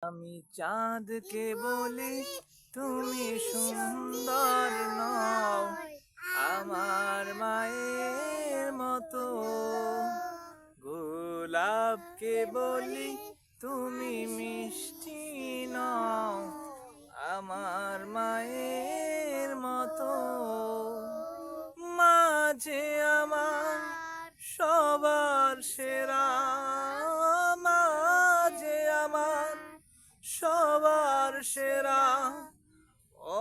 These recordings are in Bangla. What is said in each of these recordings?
আমি চাঁদকে বলি তুমি সুন্দর নও, আমার মায়ের মতো। গোলাপকে বলি তুমি মিষ্টি নও, আমার মায়ের মতো। মাঝে আমার সবার সেরা, মাঝে আমার সবার সেরা,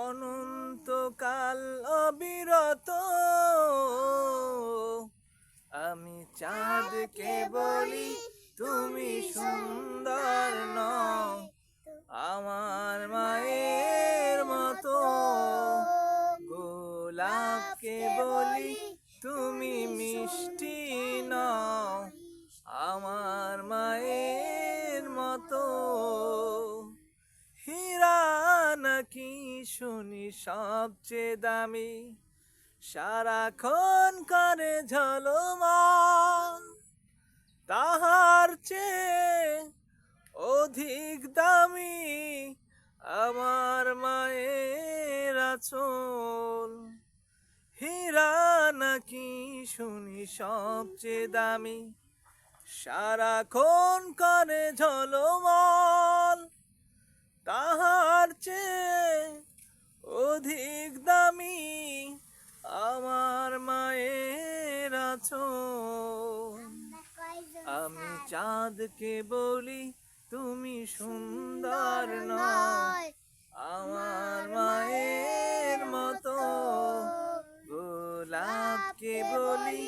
অনন্তকাল অবিরত। আমি চাঁদকে বলি তুমি সুন্দর নও, আমার মায়ের মতো। গোলাপকে বলি তুমি মিষ্টি নও, আমার মায়ের মতো। হীরা নাকি শুনি সবচেয়ে দামি, সারাক্ষণ করে ঝলমল, তাহার চেয়ে অধিক দামি আমার মায়ের আঁচল। হীরা নাকি শুনি সবচেয়ে দামি, সারাক্ষণ করে ঝলমল, তাহার চেয়ে অধিক দামি আমার মায়ের আঁচল। আমি চাঁদকে বলি তুমি সুন্দর নও, আমার মায়ের মতো। গোলাপকে বলি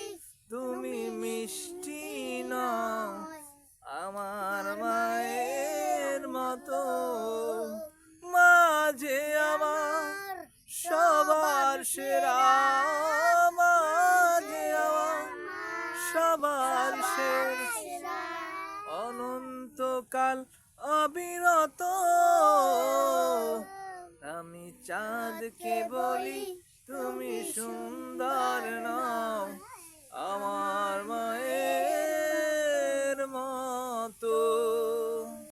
তুমি মিষ্টি নও, আমার মায়ের মতো। মাঝে আমার সবার সেরা, মাঝে আমার সবার সেরা, অনন্তকাল অবিরত। আমি চাঁদকে বলি তুমি সুন্দর